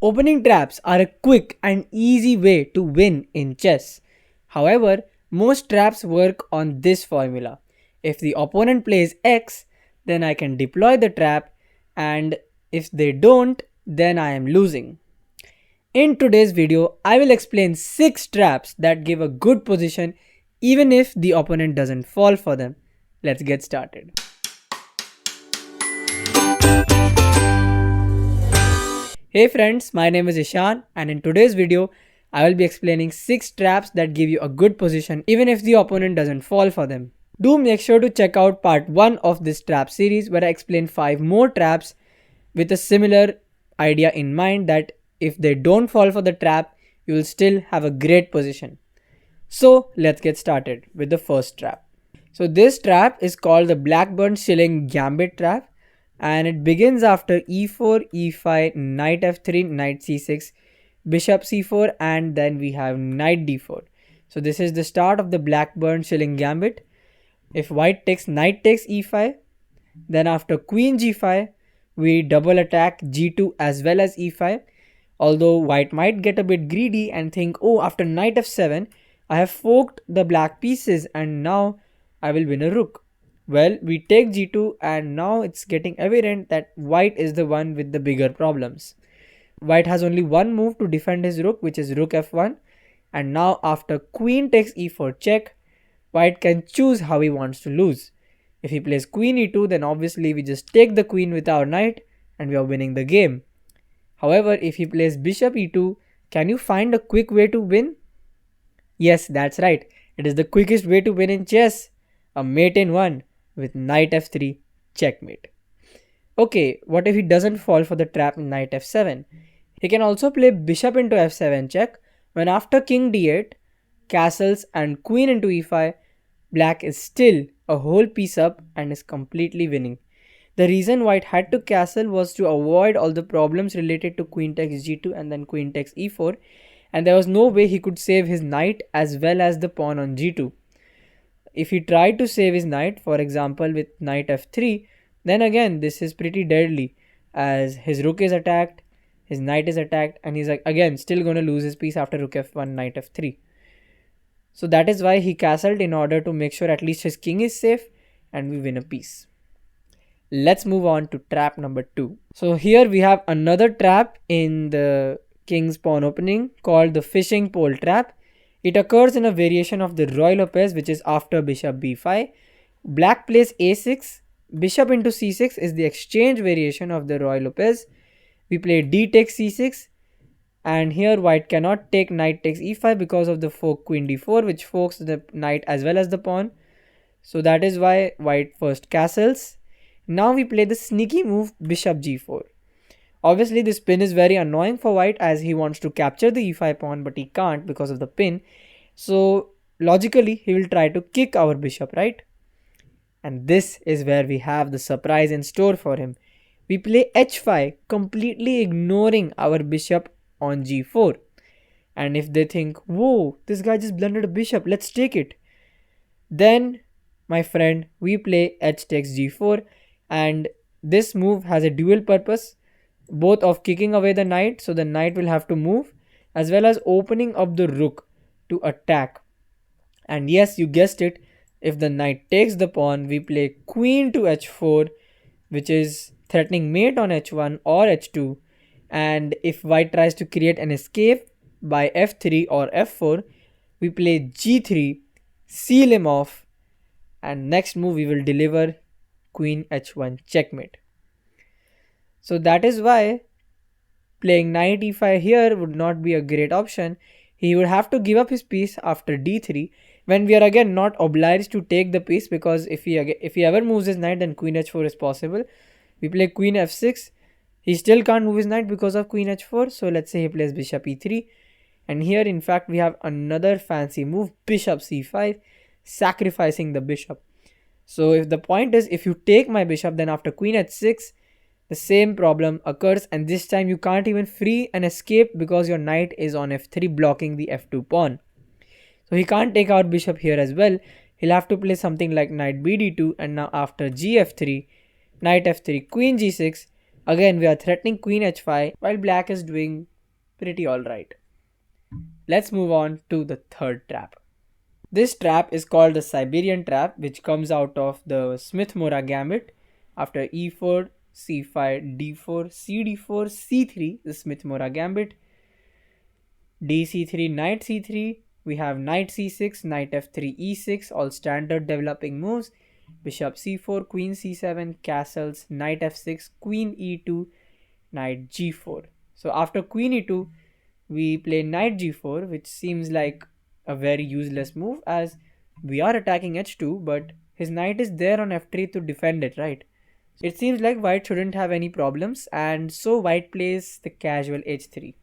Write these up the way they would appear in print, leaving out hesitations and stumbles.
Opening traps are a quick and easy way to win in chess. However, most traps work on this formula. If the opponent plays X, then I can deploy the trap, and if they don't, then I am losing. In today's video, I will explain 6 traps that give a good position even if the opponent doesn't fall for them. Let's get started. Hey friends, my name is Ishan, and in today's video, I will be explaining 6 traps that give you a good position even if the opponent doesn't fall for them. Do make sure to check out part 1 of this trap series where I explain 5 more traps with a similar idea in mind that if they don't fall for the trap, you will still have a great position. So let's get started with the first trap. So this trap is called the Blackburn Shilling Gambit trap, and it begins after e4, e5, knight f3, knight c6, bishop c4, and then we have knight d4. So this is the start of the Blackburn Shilling Gambit. If white takes knight takes e5, then after queen g5, we double attack g2 as well as e5. Although white might get a bit greedy and think, oh, after knight f7, I have forked the black pieces and now I will win a rook. Well, we take g2 and now it's getting evident that white is the one with the bigger problems. White has only one move to defend his rook, which is rook f1. And now after queen takes e4 check, white can choose how he wants to lose. If he plays queen e2, then obviously we just take the queen with our knight and we are winning the game. However, if he plays bishop e2, can you find a quick way to win? Yes, that's right. It is the quickest way to win in chess. A mate in one with knight f3 checkmate. Okay, what if he doesn't fall for the trap in knight f7? He can also play bishop into f7 check when after king d8, castles and queen into e5, black is still a whole piece up and is completely winning. The reason white had to castle was to avoid all the problems related to queen takes g2 and then queen takes e4, and there was no way he could save his knight as well as the pawn on g2. If he tried to save his knight, for example with knight f3, then again this is pretty deadly as his rook is attacked, his knight is attacked, and he's again still going to lose his piece after rook f1, knight f3. So that is why he castled in order to make sure at least his king is safe and we win a piece. Let's move on to trap number 2. So here we have another trap in the king's pawn opening called the fishing pole trap. It occurs in a variation of the Roy Lopez, which is after bishop b5. Black plays a6, bishop into c6 is the exchange variation of the Roy Lopez. We play d takes c6, and here white cannot take knight takes e5 because of the fork queen d4, which forks the knight as well as the pawn. So that is why white first castles. Now we play the sneaky move bishop g4. Obviously this pin is very annoying for white as he wants to capture the e5 pawn, but he can't because of the pin. So logically he will try to kick our bishop, right? And this is where we have the surprise in store for him. We play h5, completely ignoring our bishop on g4. And if they think, whoa, this guy just blundered a bishop, let's take it, then my friend, we play h takes g4. And this move has a dual purpose, both of kicking away the knight, so the knight will have to move, as well as opening up the rook to attack. And yes, you guessed it, if the knight takes the pawn, we play queen to h4, which is threatening mate on h1 or h2. And if white tries to create an escape by f3 or f4, we play g3, seal him off, and next move we will deliver queen h1 checkmate. So that is why playing knight e5 here would not be a great option. He would have to give up his piece after d3, when we are again not obliged to take the piece, because if he ever moves his knight, then queen h4 is possible. We play queen f6. He still can't move his knight because of queen h4. So let's say he plays bishop e3. And here in fact we have another fancy move, bishop c5, sacrificing the bishop. So if the point is, if you take my bishop, then after queen h6, the same problem occurs, and this time you can't even free and escape because your knight is on f3 blocking the f2 pawn. So he can't take our bishop here as well. He'll have to play something like knight bd2, and now after gf3, knight f3, queen g6, Again, we are threatening queen h5 while black is doing pretty alright. Let's move on to the third trap. This trap is called the Siberian trap, which comes out of the Smith-Morra gambit. After e4, c5, d4, cd4, c3, the Smith-Morra gambit. dc3, knight c3, we have knight c6, knight f3, e6, all standard developing moves. Bishop c4, queen c7, castles, knight f6, queen e2, knight g4. So after queen e2, we play knight g4, which seems like a very useless move as we are attacking h2, but his knight is there on f3 to defend it, right? It seems like white shouldn't have any problems, and so white plays the casual h3.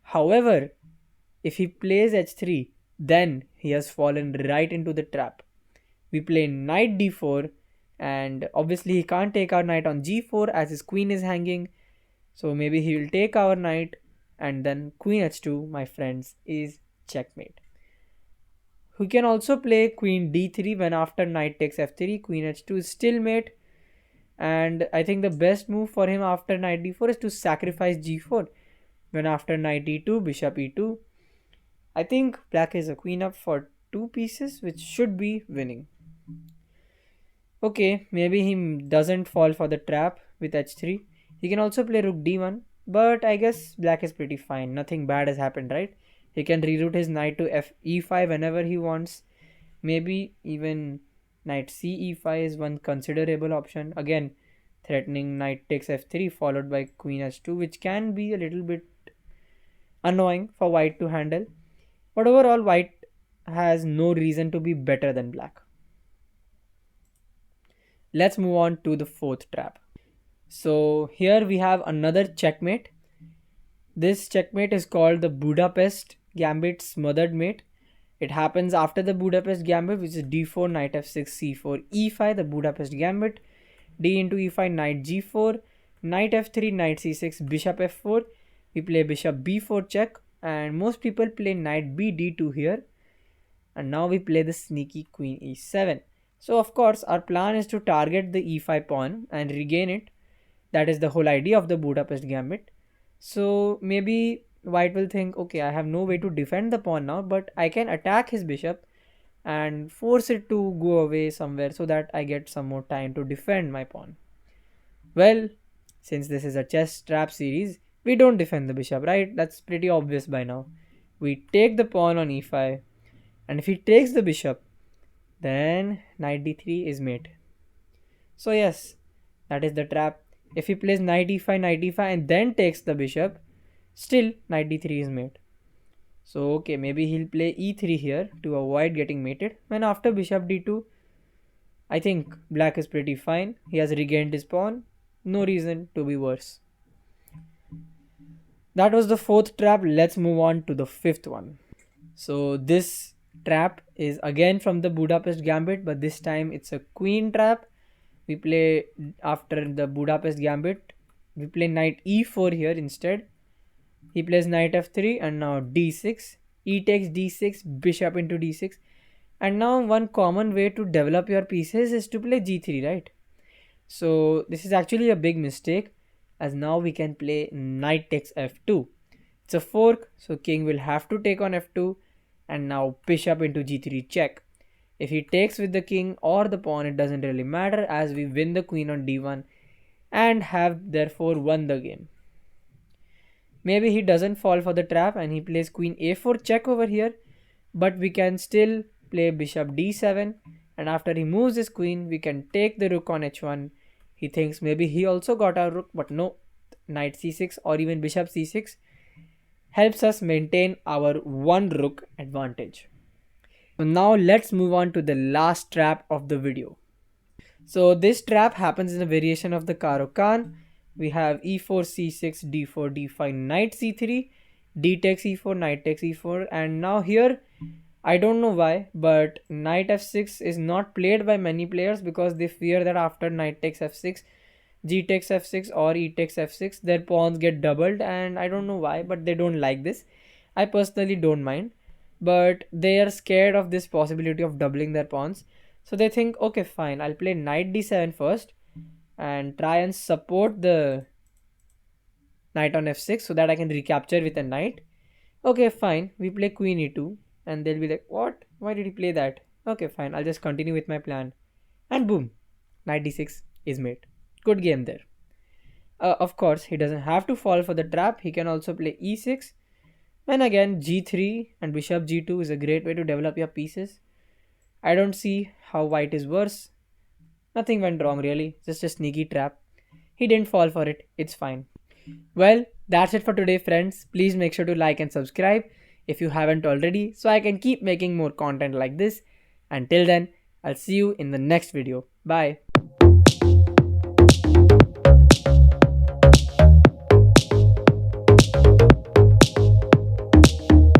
However, if he plays h3, then he has fallen right into the trap. We play knight d4, and obviously he can't take our knight on g4 as his queen is hanging. So maybe he will take our knight, and then queen h2, my friends, is checkmate. We can also play queen d3 when after knight takes f3, queen h2 is still mate. And I think the best move for him after knight d4 is to sacrifice g4 when after knight e2, bishop e2. I think black is a queen up for 2 pieces, which should be winning. Okay, maybe he doesn't fall for the trap with h3. He can also play rook d1, but I guess black is pretty fine. Nothing bad has happened, right? He can reroute his knight to e5 whenever he wants. Maybe even knight c e5 is one considerable option. Again, threatening knight takes f3 followed by queen h2, which can be a little bit annoying for white to handle. But overall, white has no reason to be better than black. Let's move on to the fourth trap. So here we have another checkmate. This checkmate is called the Budapest Gambit smothered mate. It happens after the Budapest Gambit, which is d4, knight f6, c4, e5, the Budapest Gambit, d into e5, knight g4, knight f3, knight c6, bishop f4. We play bishop b4 check, and most people play knight b d2 here. And now we play the sneaky queen e7. So of course our plan is to target the e5 pawn and regain it. That is the whole idea of the Budapest Gambit. So maybe white will think, okay, I have no way to defend the pawn now, but I can attack his bishop and force it to go away somewhere so that I get some more time to defend my pawn. Well, since this is a chess trap series, we don't defend the bishop, right? That's pretty obvious by now. We take the pawn on e5, and if he takes the bishop, then knight d3 is mate. So yes, that is the trap. If he plays knight e5 and then takes the bishop, still knight d3 is mate. So okay, maybe he'll play e3 here to avoid getting mated. When after bishop d2, I think black is pretty fine. He has regained his pawn. No reason to be worse. That was the fourth trap. Let's move on to the fifth one. So this trap is again from the Budapest Gambit, but this time it's a queen trap. We play after the Budapest Gambit. We play knight e4 here instead. He plays knight f3 and now d6. E takes d6, bishop into d6. And now one common way to develop your pieces is to play g3, right? So this is actually a big mistake, as now we can play knight takes f2. It's a fork, so king will have to take on f2, and now bishop into g3 check. If he takes with the king or the pawn, it doesn't really matter, as we win the queen on d1 and have therefore won the game. Maybe he doesn't fall for the trap and he plays queen a4 check over here, but we can still play bishop d7, and after he moves his queen, we can take the rook on h1. He thinks maybe he also got our rook, but no, knight c6 or even bishop c6 helps us maintain our one rook advantage. So now let's move on to the last trap of the video. So this trap happens in a variation of the Caro-Kann. We have e4, c6, d4, d5, knight c3, d takes e4, knight takes e4, and now here I don't know why, but knight f6 is not played by many players because they fear that after knight takes f6, g takes f6 or e takes f6, their pawns get doubled, and I don't know why, but they don't like this. I personally don't mind, but they are scared of this possibility of doubling their pawns. So they think, okay, fine, I'll play knight d7 first, and try and support the knight on f6 so that I can recapture with a knight. Okay, fine. We play queen e2 and they'll be like, what? Why did he play that? Okay, fine. I'll just continue with my plan. And boom, knight d6 is made. Good game there. Of course, he doesn't have to fall for the trap. He can also play e6. And again, g3 and bishop g2 is a great way to develop your pieces. I don't see how white is worse. Nothing went wrong really, just a sneaky trap. He didn't fall for it, it's fine. Well, that's it for today friends. Please make sure to like and subscribe if you haven't already so I can keep making more content like this. Until then, I'll see you in the next video. Bye.